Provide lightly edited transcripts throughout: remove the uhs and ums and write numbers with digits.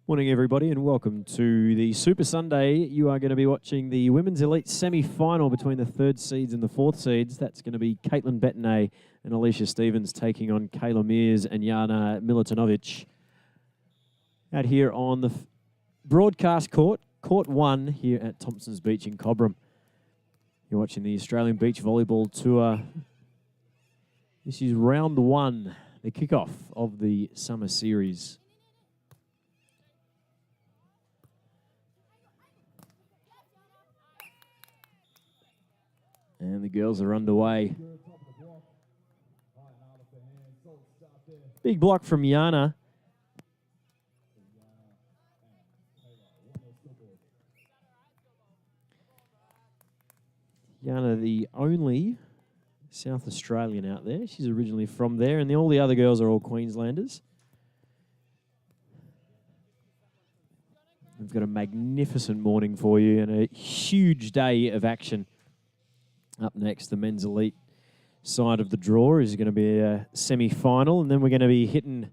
Morning, everybody, and welcome to the Super Sunday. You are going to be watching the Women's Elite semi-final between the third seeds and the fourth seeds. That's going to be Bettenay and Alisha Stevens taking on Kayla Mears and Jana Milutinovic. Out here on the broadcast court, Court 1 here at Thompsons Beach in Cobram. You're watching the Australian Beach Volleyball Tour. This is round 1, the kickoff of the summer series. And the girls are underway. Big block from Jana. Jana, the only South Australian out there. She's originally from there, and all the other girls are all Queenslanders. We've got a magnificent morning for you and a huge day of action. Up next, the men's elite side of the draw is going to be a semi-final, and then we're going to be hitting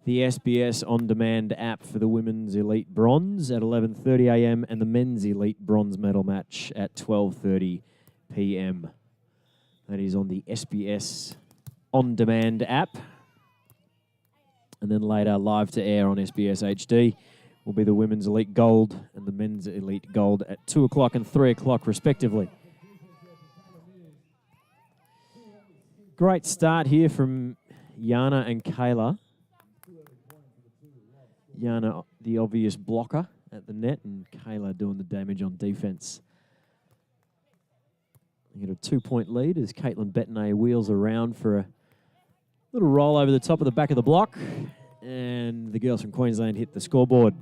the SBS on-demand app for the women's elite bronze at 11:30 a.m. and the men's elite bronze medal match at 12:30 p.m. That is on the SBS on-demand app. And then later, live to air on SBS HD will be the women's elite gold and the men's elite gold at 2 o'clock and 3 o'clock respectively. Great start here from Jana and Kayla. Jana, the obvious blocker at the net, and Kayla doing the damage on defense. You get a 2-point lead as Bettenay wheels around for a little roll over the top of the back of the block, and the girls from Queensland hit the scoreboard.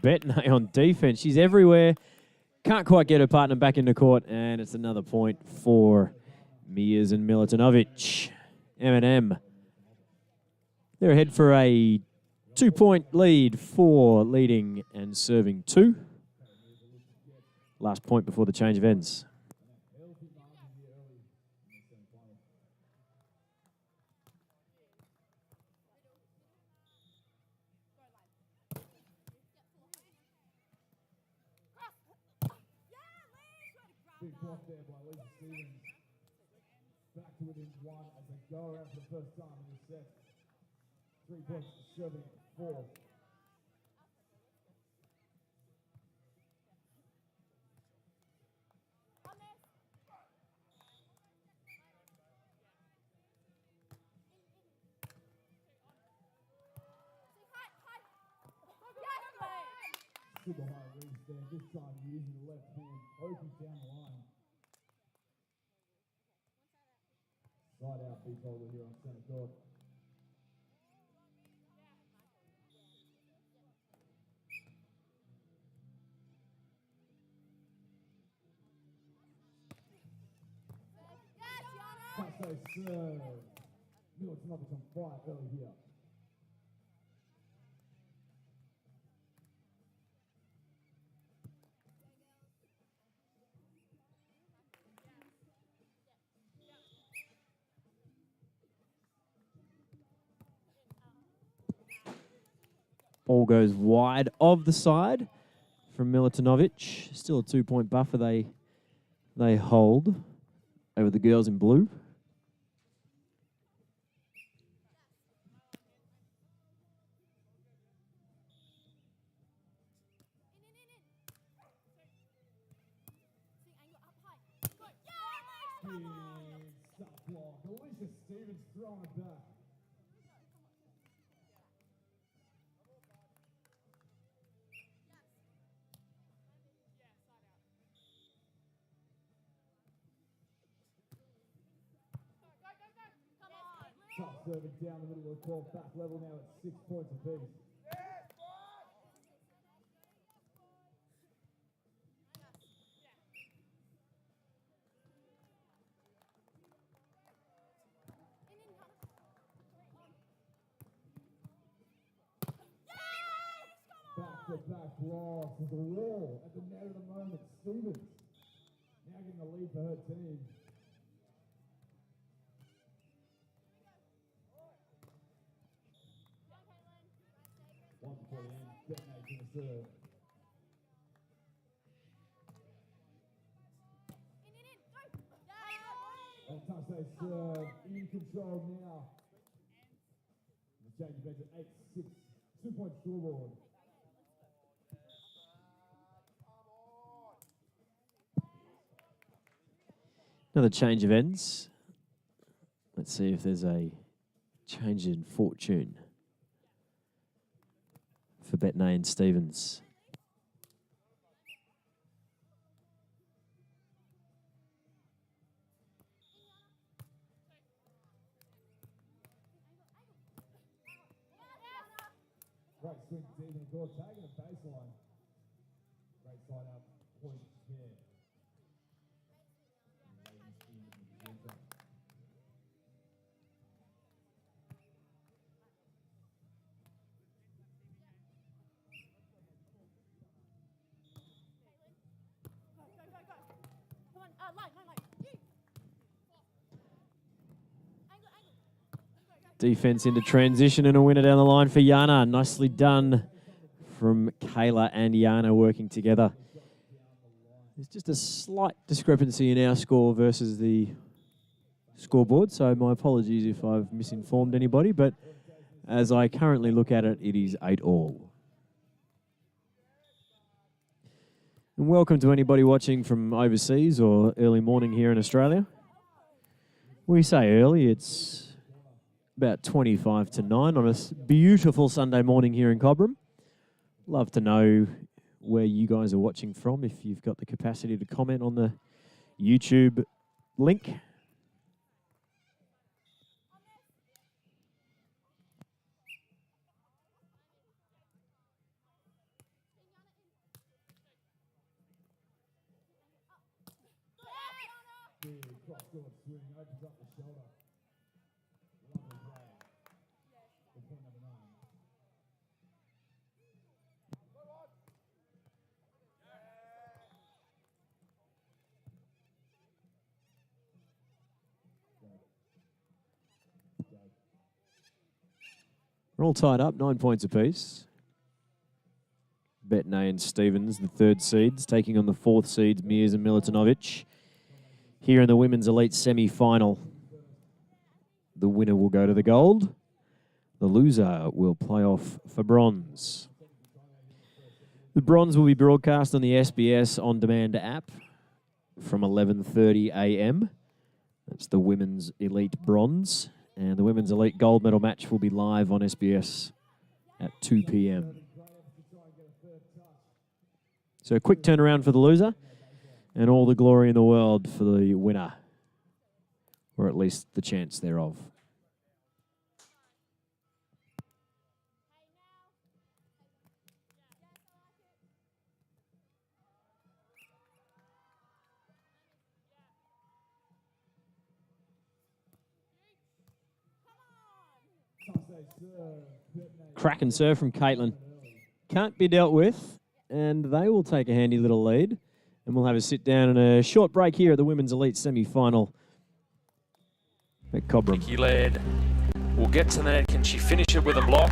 Bettenay on defense. She's everywhere. Can't quite get her partner back into court, and it's another point for Mears and Milutinovic. M&M. They're ahead for a 2-point lead for leading and serving 2. Last point before the change of ends. Big block there by Alisha Stevens. Back to within 1 as they go around for the first time in this set. 3 points serving 4. Super high reach there. This time using the left hand, opens down the line. Side out beach holder here on centre court. Passo serve. Milutinovic on fire early here. Ball goes wide of the side from Milutinovic. Still a 2-point buffer they hold over the girls in blue. Stop block. Alisha Stevens throwing it back. Tough serving down the middle of the court, back level now at 6 points apiece. Back-to-back blocks. There's a wall at the net at the moment. Stevens now getting the lead for her team. One before the end. Bettenay to the serve. And Thompsons serve in control now. The change of at 8-6. 2 points scoreboard. Another change of ends. Let's see if there's a change in fortune for Bettenay and Stevens. Great swing deep in the court, taking a baseline. Great slide up, point there. Defense into transition and a winner down the line for Jana. Nicely done from Kayla and Jana working together. There's just a slight discrepancy in our score versus the scoreboard, so my apologies if I've misinformed anybody, but as I currently look at it, it is 8-all. And welcome to anybody watching from overseas or early morning here in Australia. We say early, it's about 25 to 9 on a beautiful Sunday morning here in Cobram. Love to know where you guys are watching from, if you've got the capacity to comment on the YouTube link. Cross-court swing, opens up the shoulder. Lovely play. For point number 9. We're all tied up, 9 points apiece. Bettenay and Stevens, the third seeds, taking on the fourth seeds, Mears and Milutinovic. Here in the women's elite semi-final, the winner will go to the gold. The loser will play off for bronze. The bronze will be broadcast on the SBS On Demand app from 11:30 a.m. That's the women's elite bronze. And the women's elite gold medal match will be live on SBS at 2 p.m. So a quick turnaround for the loser. And all the glory in the world for the winner, or at least the chance thereof. Crack and serve from Caitlin. Can't be dealt with, and they will take a handy little lead. And we'll have a sit down and a short break here at the women's elite semi-final at Cobram. Vicky led. We'll get to the net. Can she finish it with a block?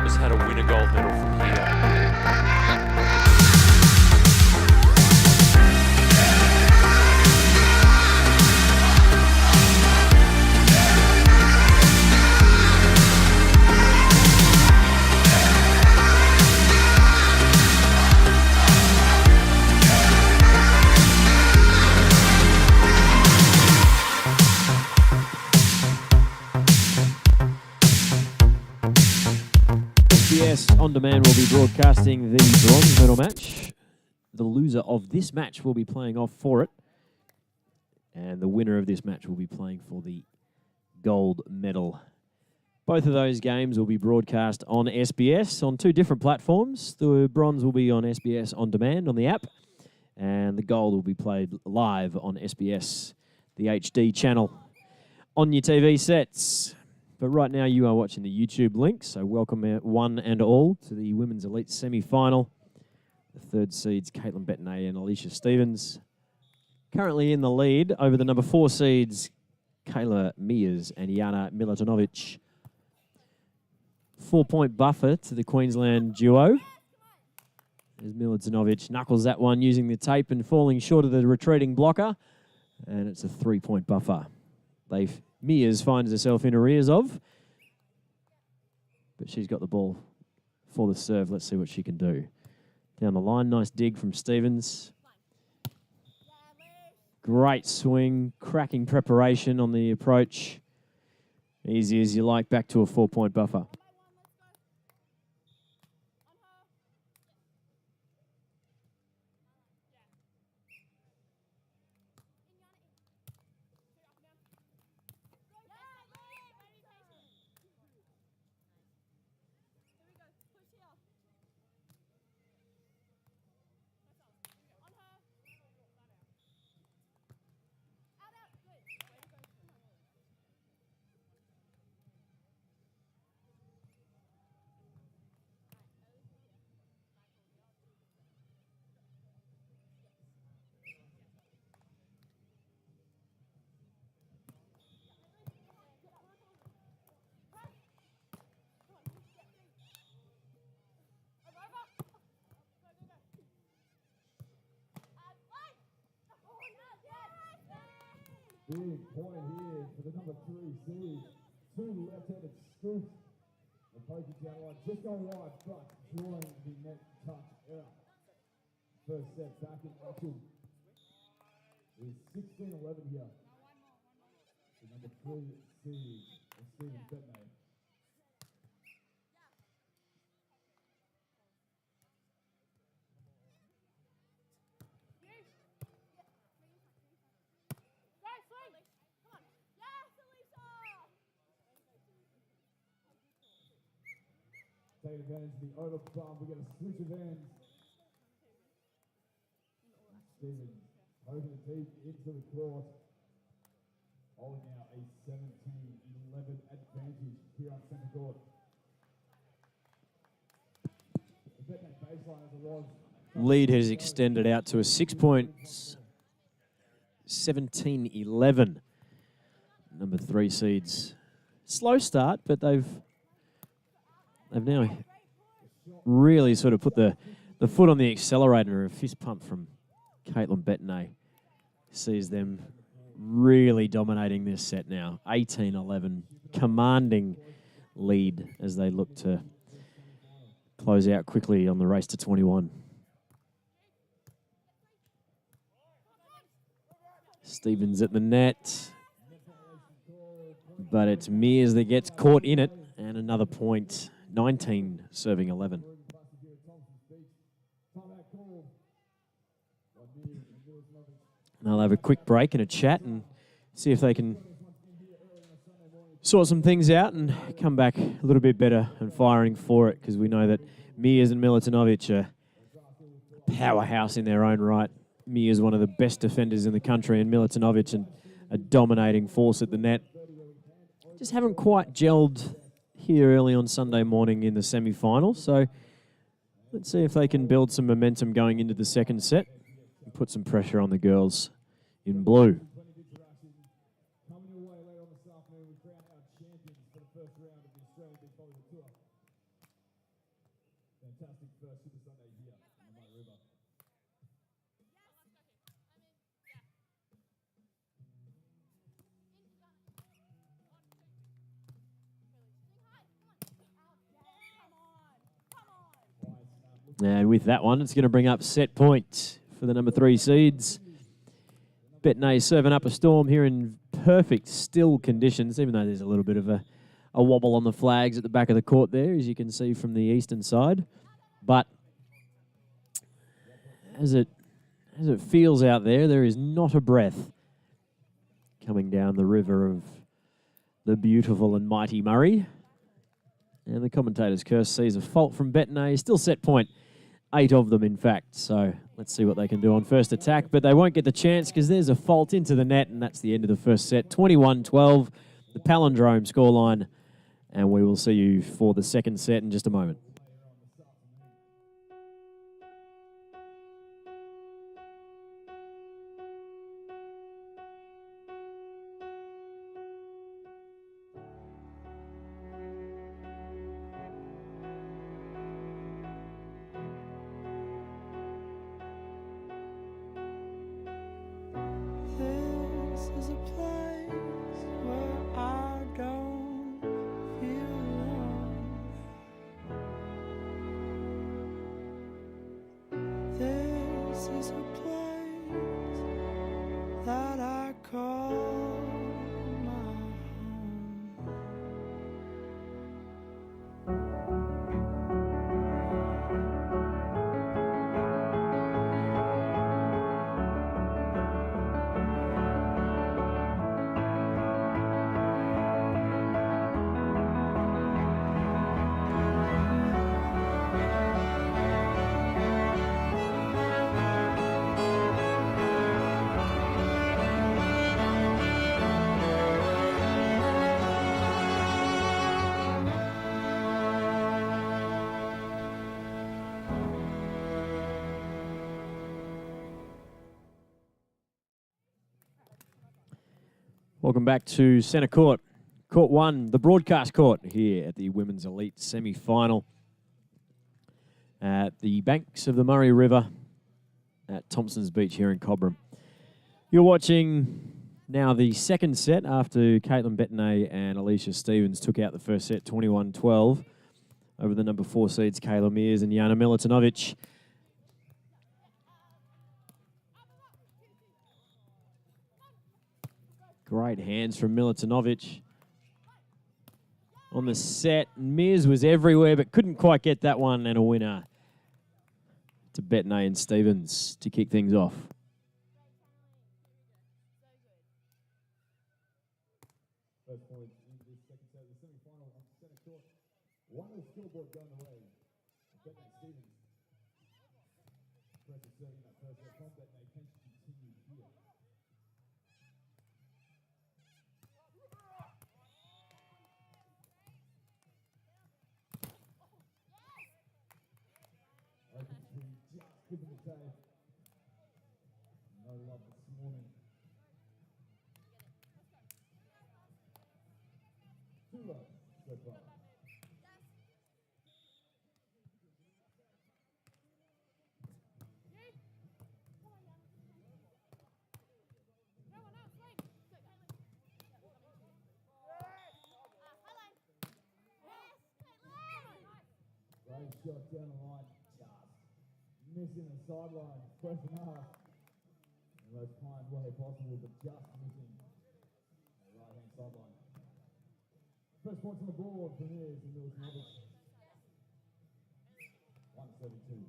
Just had to win a gold medal from here. SBS On Demand will be broadcasting the bronze medal match. The loser of this match will be playing off for it. And the winner of this match will be playing for the gold medal. Both of those games will be broadcast on SBS on two different platforms. The bronze will be on SBS On Demand on the app, and the gold will be played live on SBS, the HD channel, on your TV sets. But right now you are watching the YouTube link, so welcome one and all to the Women's Elite semi-final. The third seeds, Caitlin Bettenay and Alisha Stevens, currently in the lead over the number 4 seeds, Kayla Mears and Jana Milutinovic. 4-point buffer to the Queensland duo. As Milutinovic knuckles that one using the tape and falling short of the retreating blocker. And it's a 3-point buffer. Mears finds herself in arrears of. But she's got the ball for the serve. Let's see what she can do. Down the line, nice dig from Stevens. Great swing, cracking preparation on the approach. Easy as you like, back to a 4-point buffer. Big point here for the number 3 seed. 2 left-handed scoops. The poker down line just go right, but drawing the net touch out. First set back in action. It's 16-11 here. The number 3 seed, Stephen Bettenay. Take advantage of the over bump. We get a switch of ends. Stevens poking it deep into the court. Holding now a 17-11 advantage here on center court. The Bettenay baseline as it was. Lead has extended out to a 6 points. 17-11. Number 3 seeds. Slow start, but they've now really sort of put the foot on the accelerator. A fist pump from Caitlin Bettenay sees them really dominating this set now. 18-11, commanding lead as they look to close out quickly on the race to 21. Stevens at the net, but it's Mears that gets caught in it, and another point. 19 serving 11. They'll have a quick break and a chat and see if they can sort some things out and come back a little bit better and firing for it, because we know that Mears and Milutinovic are a powerhouse in their own right. Mears one of the best defenders in the country, and Milutinovic a dominating force at the net. Just haven't quite gelled here early on Sunday morning in the semi-final. So let's see if they can build some momentum going into the second set and put some pressure on the girls in blue. Coming your way later on this afternoon, we crown our champions for the first round of the Australian Beach Volleyball Tour. Fantastic first Super Sunday here on the Murray River. And with that one, it's going to bring up set point for the number 3 seeds. Bettenay serving up a storm here in perfect still conditions, even though there's a little bit of a a wobble on the flags at the back of the court there, as you can see from the eastern side. But as it feels out there, there is not a breath coming down the river of the beautiful and mighty Murray. And the commentator's curse sees a fault from Bettenay. Still set point. 8 of them, in fact. So let's see what they can do on first attack. But they won't get the chance because there's a fault into the net, and that's the end of the first set. 21-12, the palindrome scoreline. And we will see you for the second set in just a moment. Welcome back to Centre Court. Court 1, the broadcast court here at the Women's Elite semi-final at the banks of the Murray River at Thompsons Beach here in Cobram. You're watching now the second set after Caitlin Bettenay and Alisha Stevens took out the first set 21-12 over the number 4 seeds Kayla Mears and Jana Milutinovic. Great hands from Milutinovic on the set. Mears was everywhere, but couldn't quite get that one, and a winner to Bettenay and Stevens to kick things off. First point in this second set of the semi-final on Centre Court. One of the scoreboard going away. Bettenay Stevens. Impressive serving that first set from Bettenay. Can she continue here? Open three, just giving the tape. No love this morning. Too low so far. Great shot down the line, just missing the sideline. Question asked. In the most kind way possible, but just missing the right-hand sideline. First points on the board for Mears and Milutinovic. 132.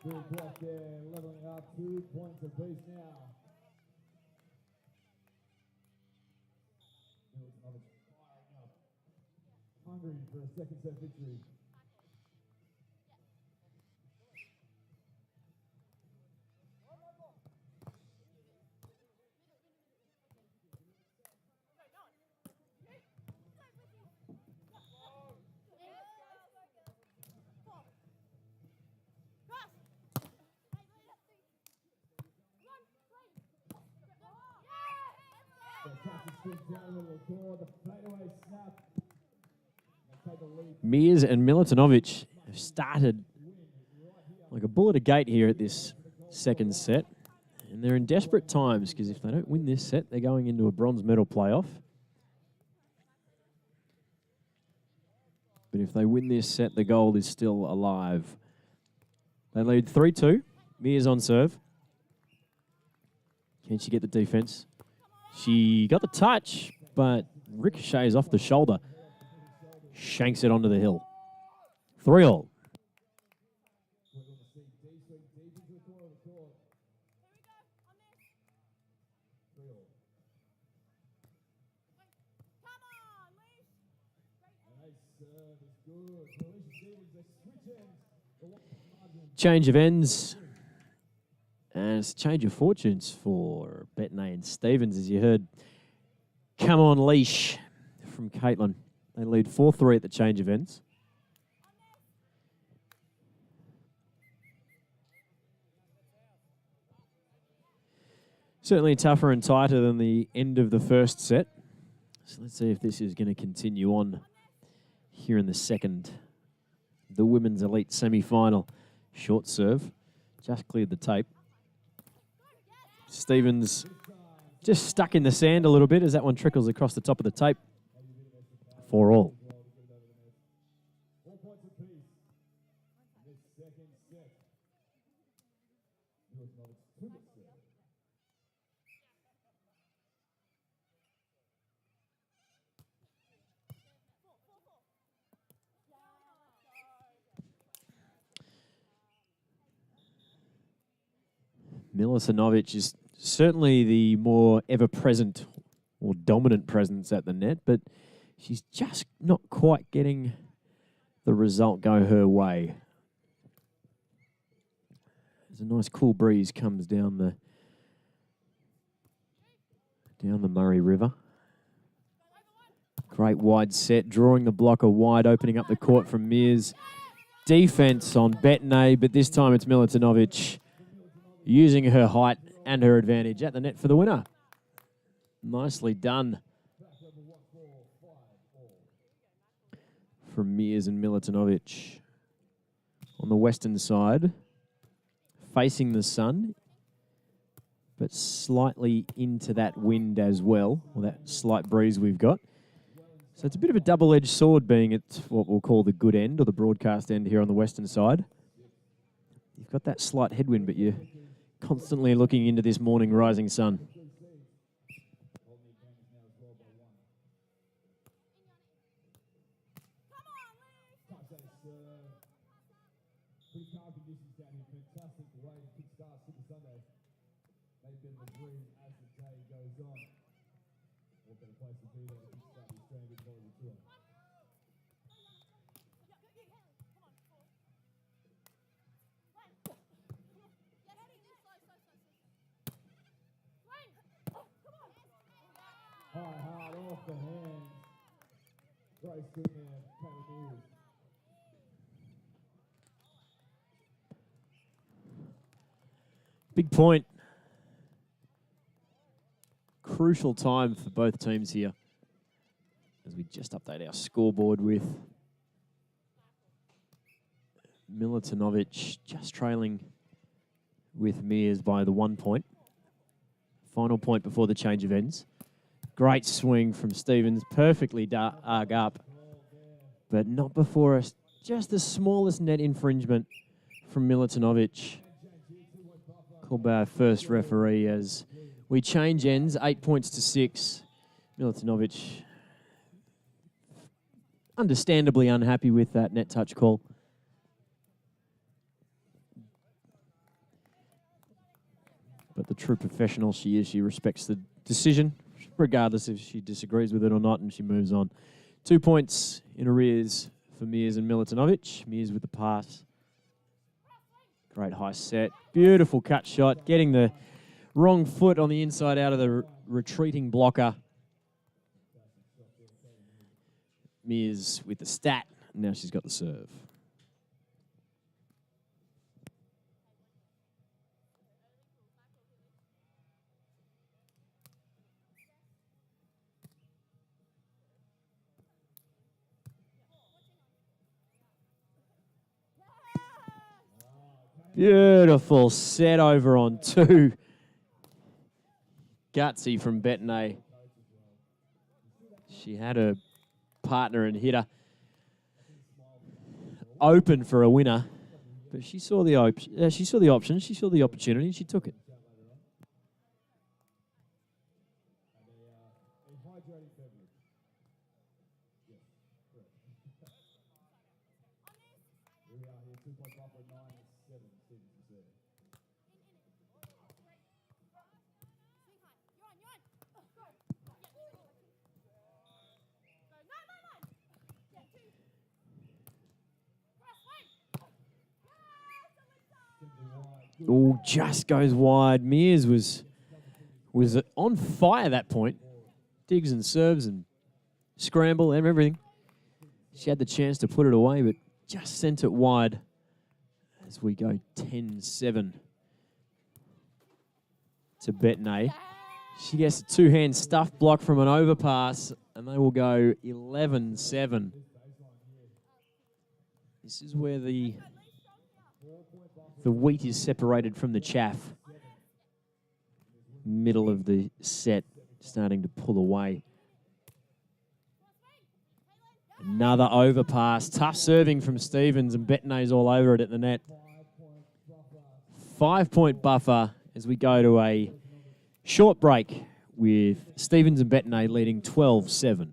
Good block there, leveling up 2 points apiece now. Milutinovic firing up, hungry for a second set victory. Mears and Milutinovic have started like a bull at a gate here at this second set. And they're in desperate times because if they don't win this set, they're going into a bronze medal playoff. But if they win this set, the gold is still alive. They lead 3-2. Mears on serve. Can she get the defense? She got the touch, but ricochets off the shoulder. Shanks it onto the hill. 3-all. Change of ends. And it's a change of fortunes for Bettenay and Stevens, as you heard. Come on, leash from Caitlin. They lead 4-3 at the change of ends. Certainly tougher and tighter than the end of the first set. So let's see if this is going to continue on here in the second. The women's elite semi-final. Short serve. Just cleared the tape. Stevens just stuck in the sand a little bit as that one trickles across the top of the tape. 4-all. Milutinovic is certainly the more ever-present or dominant presence at the net, but she's just not quite getting the result go her way. As a nice cool breeze comes down the Murray River. Great wide set, drawing the blocker wide, opening up the court from Mears. Defense on Bettenay, but this time it's Milutinovic using her height and her advantage at the net for the winner. Nicely done from Mears and Milutinovic. On the western side, facing the sun, but slightly into that wind as well, or that slight breeze we've got. So it's a bit of a double-edged sword being at what we'll call the good end, or the broadcast end here on the western side. You've got that slight headwind, but you're constantly looking into this morning rising sun. Hard off the hands. Great stick there, Kayla Mears. Big point. Crucial time for both teams here as we just update our scoreboard with Milutinovic just trailing with Mears by the 1 point. Final point before the change of ends. Great swing from Stevens, perfectly dug up, but not before us. Just the smallest net infringement from Milutinovic. Called by our first referee as we change ends, 8 points to 6. Milutinovic understandably unhappy with that net touch call. But the true professional she is, she respects the decision, regardless if she disagrees with it or not, and she moves on. 2 points in arrears for Mears and Milutinovic. Mears with the pass. Great high set. Beautiful cut shot. Getting the wrong foot on the inside out of the retreating blocker. Mears with the stat. Now she's got the serve. Beautiful set over on 2. Gutsy from Bettenay. She had her partner and hitter open for a winner, but she saw the option. She saw the opportunity, and she took it. Oh, just goes wide. Mears was on fire at that point. Digs and serves and scramble and everything. She had the chance to put it away, but just sent it wide as we go 10-7 to Bettenay. She gets a two-hand stuff block from an overpass, and they will go 11-7. This is where the wheat is separated from the chaff. Middle of the set, starting to pull away. Another overpass. Tough serving from Stevens, and Bettenay's all over it at the net. 5-point buffer as we go to a short break with Stevens and Bettenay leading 12-7.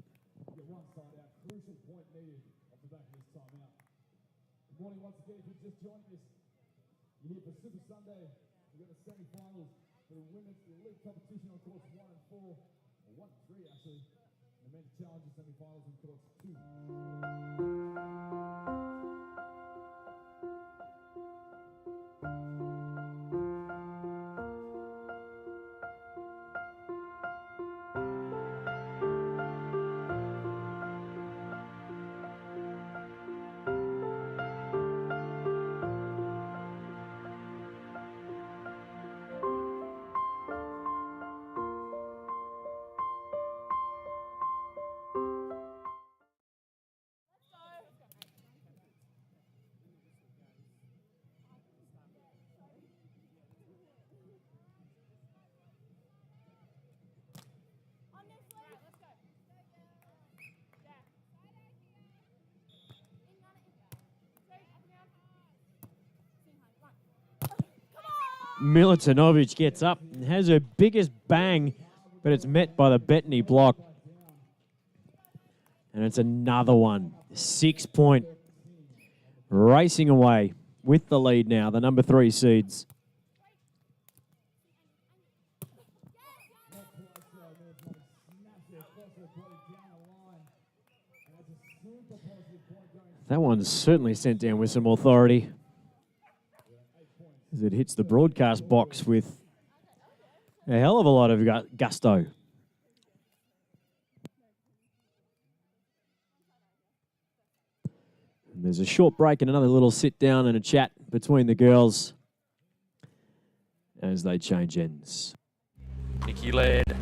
Milutinovic gets up and has her biggest bang, but it's met by the Bettenay block. And it's another one. 6-point. Racing away with the lead now, the number 3 seeds. That one's certainly sent down with some authority as it hits the broadcast box with a hell of a lot of gusto. And there's a short break and another little sit down and a chat between the girls as they change ends. Nikki Laird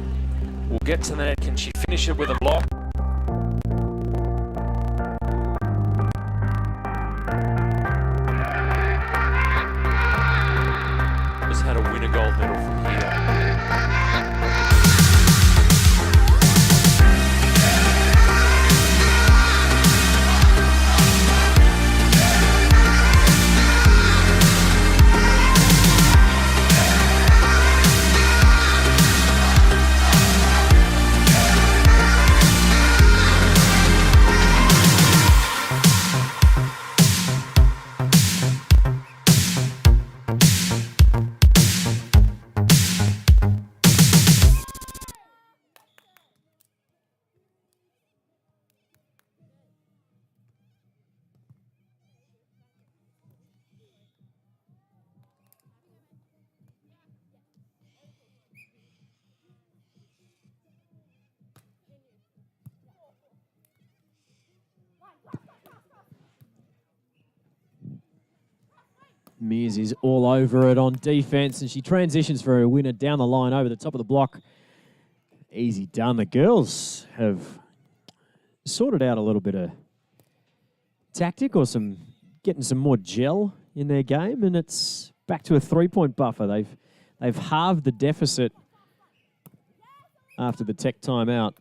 will get to the net. Can she finish it with a block? How to win a gold medal from here. Mears is all over it on defense, and she transitions for a winner down the line over the top of the block. Easy done. The girls have sorted out a little bit of tactic or getting some more gel in their game, and it's back to a 3-point buffer. They've halved the deficit after the tech timeout.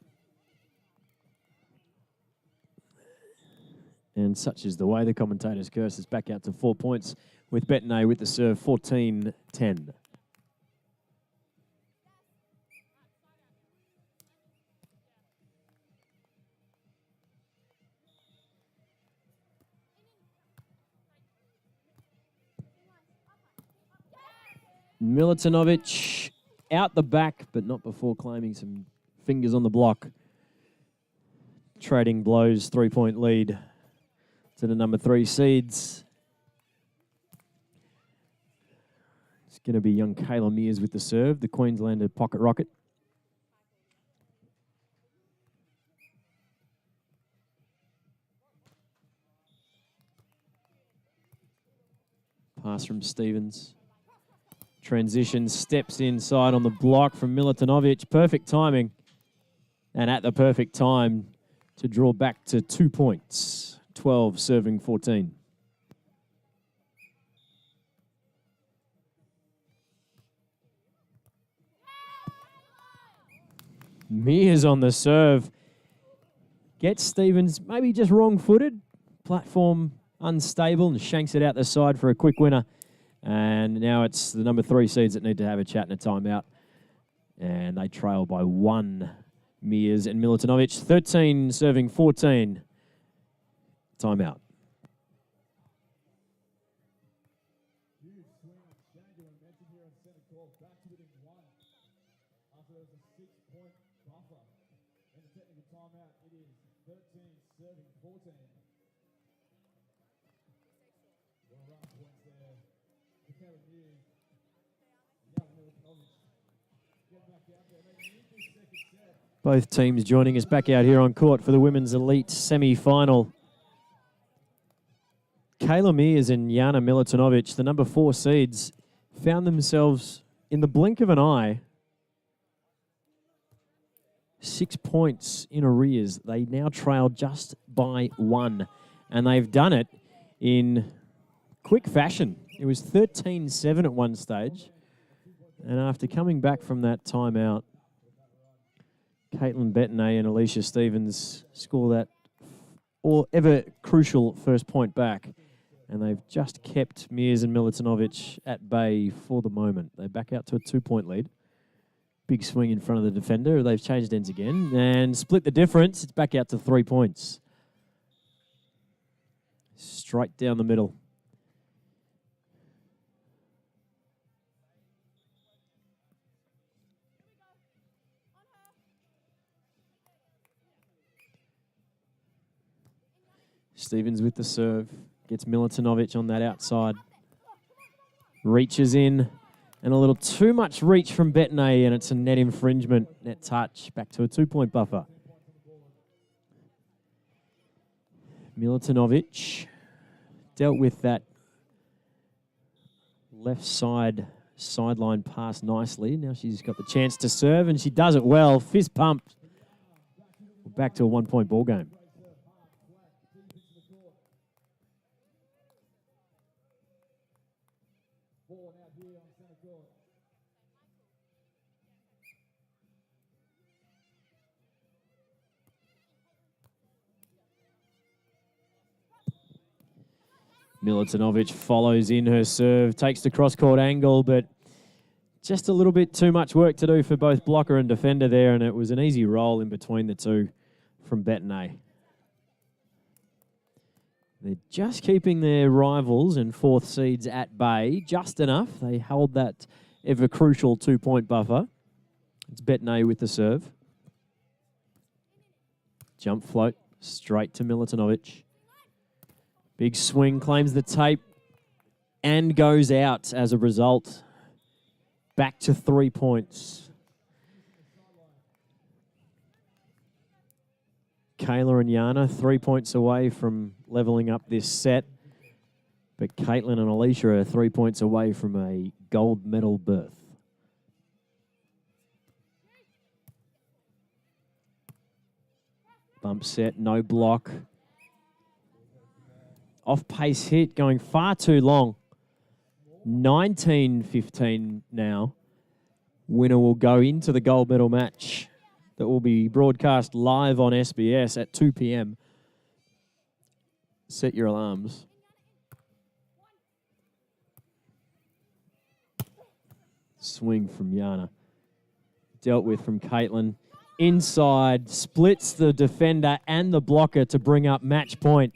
And such is the way the commentators curse us back out to 4 points with Bettenay with the serve, 14-10. Milutinovic out the back, but not before claiming some fingers on the block. Trading blows, 3-point lead to the number 3 seeds. It's going to be young Kayla Mears with the serve, the Queenslander pocket rocket. Pass from Stevens. Transition, steps inside on the block from Milutinovic. Perfect timing. And at the perfect time to draw back to 2 points. 12 serving 14. Mears on the serve. Gets Stevens maybe just wrong-footed. Platform unstable and shanks it out the side for a quick winner. And now it's the number 3 seeds that need to have a chat and a timeout. And they trail by 1, Mears and Milutinovic. 13 serving 14. Timeout. Huge swing, Jana mentioned here in center court, back to within 1 after there's a 6-point buffer. In the technical timeout, it is 13 serving 14. One run points there. The Kayla Mears, young Milutinovic. Get back out there. They need this second set. Both teams joining us back out here on court for the Women's Elite semi-final. Kayla Mears and Jana Milutinovic, the number 4 seeds, found themselves in the blink of an eye 6 points in arrears. They now trail just by 1, and they've done it in quick fashion. It was 13-7 at one stage, and after coming back from that timeout, Caitlin Bettenay and Alisha Stevens score that ever crucial first point back. And they've just kept Mears and Milutinovic at bay for the moment. They back out to a 2-point lead. Big swing in front of the defender. They've changed ends again and split the difference. It's back out to 3 points. Straight down the middle. Stevens with the serve. Gets Milutinovic on that outside. Reaches in. And a little too much reach from Bettenay, and it's a net infringement, net touch. Back to a 2-point buffer. Milutinovic dealt with that left side sideline pass nicely. Now she's got the chance to serve, and she does it well. Fist pump. Back to a 1-point ball game. Milutinovic follows in her serve, takes the cross-court angle, but just a little bit too much work to do for both blocker and defender there, and it was an easy roll in between the two from Bettenay. They're just keeping their rivals and 4th seeds at bay, just enough. They held that ever-crucial 2-point buffer. It's Bettenay with the serve. Jump float, straight to Milutinovic. Big swing, claims the tape, and goes out as a result. Back to 3 points. Kayla and Jana, 3 points away from leveling up this set. But Caitlin and Alisha are 3 points away from a gold medal berth. Bump set, no block. Off-pace hit, going far too long. 19-15 now. Winner will go into the gold medal match that will be broadcast live on SBS at 2 p.m. Set your alarms. Swing from Jana. Dealt with from Caitlin. Inside, splits the defender and the blocker to bring up match point.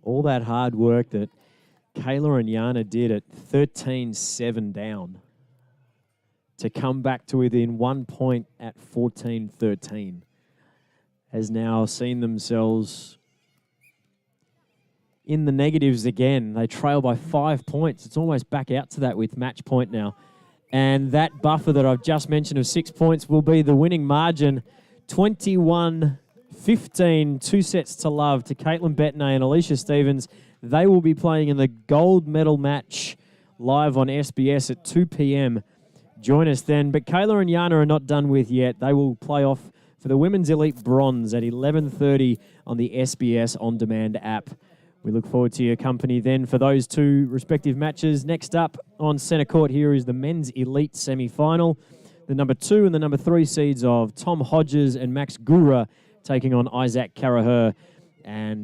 All that hard work that Kayla and Jana did at 13-7 down to come back to within 1 point at 14-13 has now seen themselves in the negatives again. They trail by 5 points. It's almost back out to that with match point now. And that buffer that I've just mentioned of 6 points will be the winning margin. 21-15, 2 sets to love to Caitlin Bettenay and Alisha Stevens. They will be playing in the gold medal match live on SBS at 2 p.m. Join us then. But Kayla and Jana are not done with yet. They will play off for the Women's Elite Bronze at 11:30 on the SBS On Demand app. We look forward to your company then for those two respective matches. Next up on centre court here is the Men's Elite semi-final. The number 2 and the number 3 seeds of Tom Hodges and Max Gura taking on Isaac Karaher. And